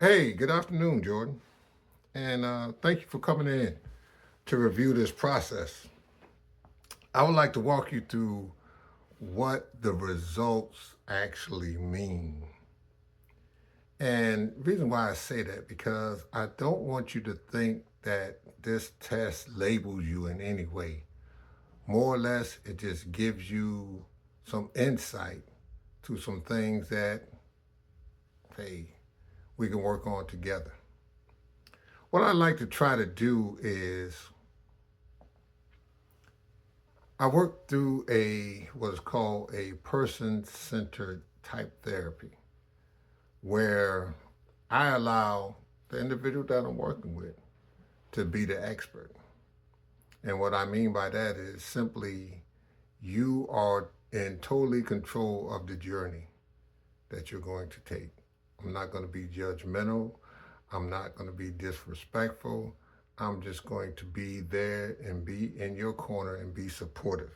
Hey, good afternoon, Jordan. And thank you for coming in to review this process. I would like to walk you through what the results actually mean. And the reason why I say that because I don't want you to think that this test labels you in any way. More or less, it just gives you some insight to some things that, hey, we can work on together. What I like to try to do is I work through a what is called a person-centered type therapy, where I allow the individual that I'm working with to be the expert. And what I mean by that is simply you are in totally control of the journey that you're going to take. I'm not going to be judgmental. I'm not going to be disrespectful. I'm just going to be there and be in your corner and be supportive.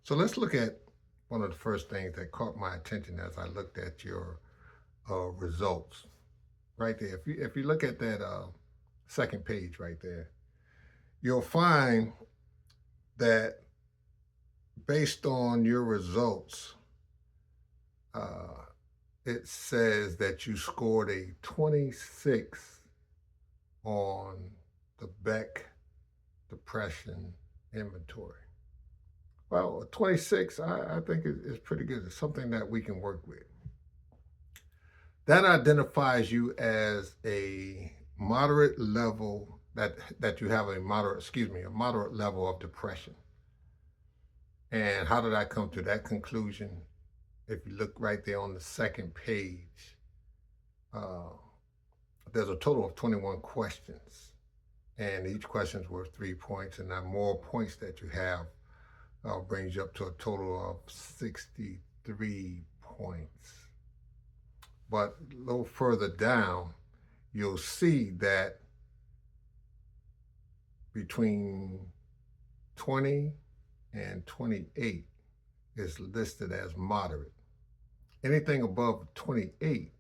So let's look at one of the first things that caught my attention as I looked at your results right there. If you look at that second page right there, you'll find that based on your results, uh, it says that you scored a 26 on the Beck Depression Inventory. Well, 26, I think is pretty good. It's something that we can work with. That identifies you as a moderate level that you have a moderate, excuse me, a moderate level of depression. And how did I come to that conclusion? If you look right there on the second page, uh, there's a total of 21 questions, and each question's worth 3 points, and the more points that you have brings you up to a total of 63 points. But a little further down, you'll see that between 20 and 28 is listed as moderate. Anything above 28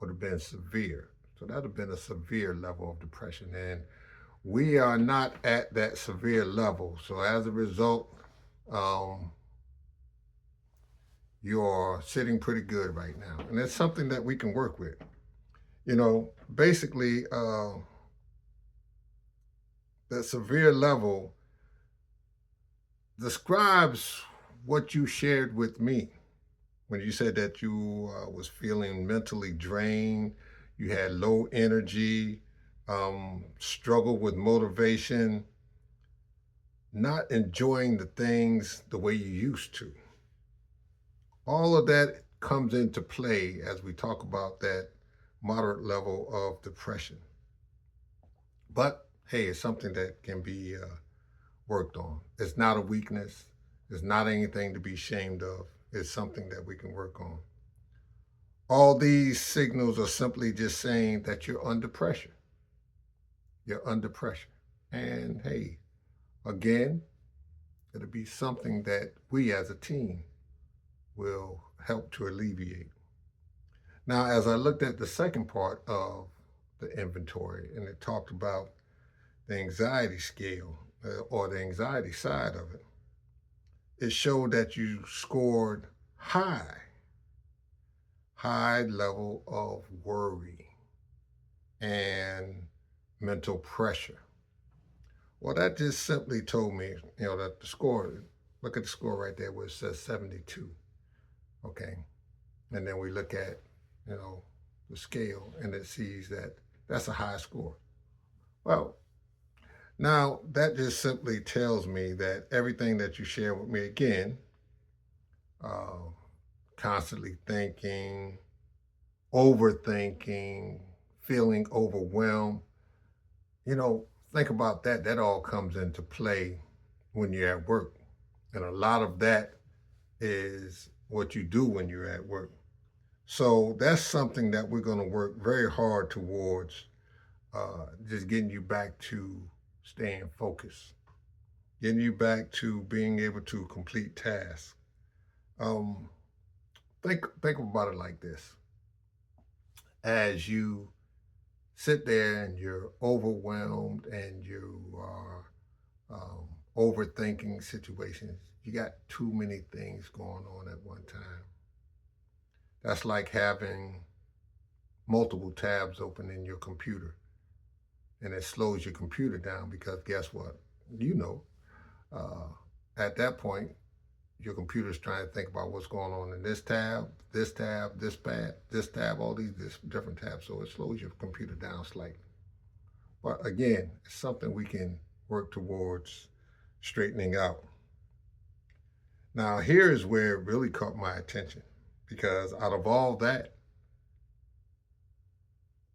would have been severe. So that would have been a severe level of depression. And we are not at that severe level. So as a result, um, you're sitting pretty good right now. And it's something that we can work with. Basically, that severe level describes what you shared with me when you said that you was feeling mentally drained, you had low energy, struggle with motivation, not enjoying the things the way you used to. All of that comes into play as we talk about that moderate level of depression. But hey, it's something that can be worked on. It's not a weakness. It's not anything to be ashamed of. It's something that we can work on. All these signals are simply just saying that you're under pressure. You're under pressure. And hey, again, it'll be something that we as a team will help to alleviate. Now, as I looked at the second part of the inventory, and it talked about the anxiety scale or the anxiety side of it, it showed that you scored high, high level of worry and mental pressure. Well, that just simply told me, that the score, look at the score right there where it says 72. Okay. And then we look at, the scale and it sees that that's a high score. Well, now that just simply tells me that everything that you share with me again, uh, constantly thinking, overthinking, feeling overwhelmed, think about that. That all comes into play when you're at work. And a lot of that is what you do when you're at work. So that's something that we're going to work very hard towards, just getting you back to staying focused, getting you back to being able to complete tasks. Um, think about it like this: as you sit there and you're overwhelmed and you are overthinking situations. You got too many things going on at one time. That's like having multiple tabs open in your computer, and it slows your computer down because guess what? You know, uh, at that point, your computer's trying to think about what's going on in this tab, this tab, this tab, all these different tabs. So it slows your computer down slightly. But again, it's something we can work towards straightening out. Now, here is where it really caught my attention because out of all that,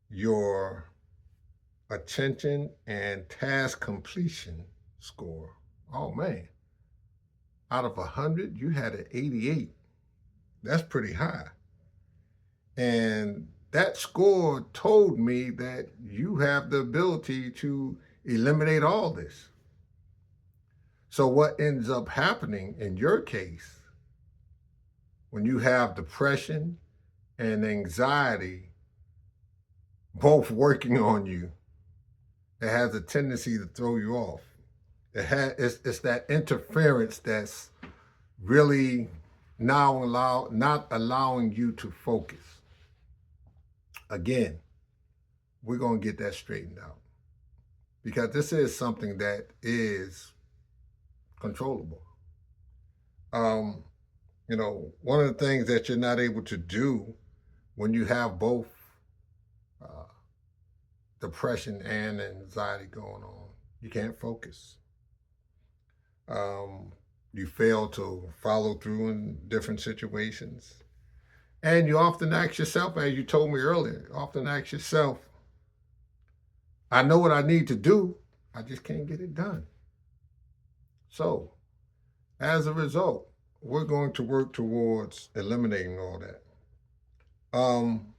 your attention and task completion score, oh man, out of 100, you had an 88. That's pretty high. And that score told me that you have the ability to eliminate all this. So, what ends up happening in your case, when you have depression and anxiety both working on you, it has a tendency to throw you off. It's that interference that's really not allowing you to focus. Again, we're going to get that straightened out because this is something that is controllable. Um, one of the things that you're not able to do when you have both uh, depression and anxiety going on, you can't focus. Um, you fail to follow through in different situations. And you often ask yourself, as you told me earlier, often ask yourself, I know what I need to do, I just can't get it done. So, as a result, we're going to work towards eliminating all that. Um,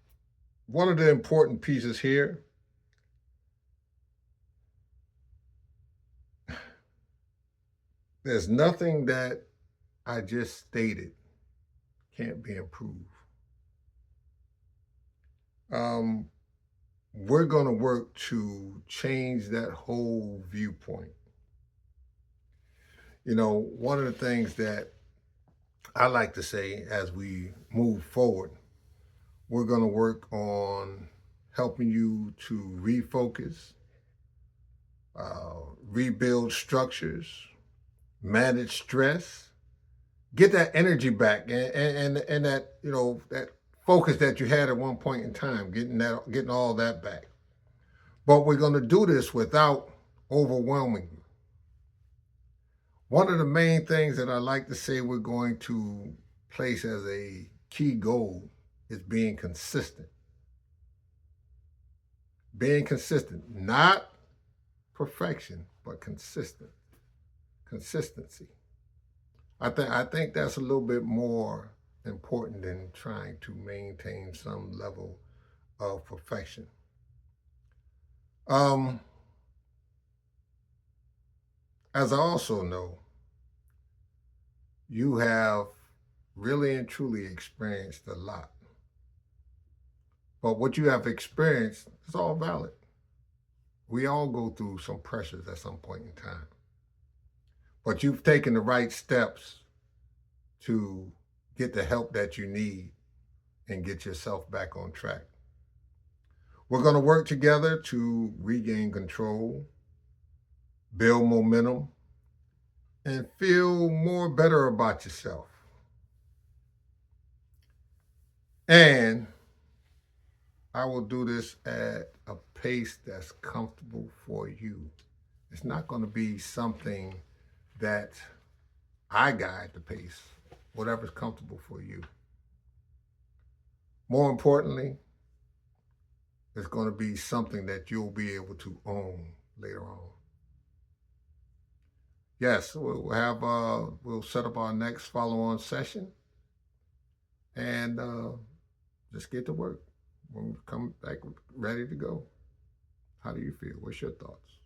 One of the important pieces here, there's nothing that I just stated can't be improved. Um, we're going to work to change that whole viewpoint. One of the things that I like to say as we move forward, we're going to work on helping you to refocus, rebuild structures, manage stress, get that energy back, and that that focus that you had at one point in time, getting all that back. But we're going to do this without overwhelming you. One of the main things that I like to say we're going to place as a key goal is being consistent. Being consistent, not perfection, but consistency. I think that's a little bit more important than trying to maintain some level of perfection. Um, as I also know, you have really and truly experienced a lot. But what you have experienced is all valid. We all go through some pressures at some point in time. But you've taken the right steps to get the help that you need and get yourself back on track. We're going to work together to regain control, build momentum, and feel more better about yourself. And I will do this at a pace that's comfortable for you. It's not going to be something that I guide the pace, whatever's comfortable for you. More importantly, it's going to be something that you'll be able to own later on. Yes, we'll set up our next follow-on session and just get to work. We'll come back ready to go. How do you feel? What's your thoughts?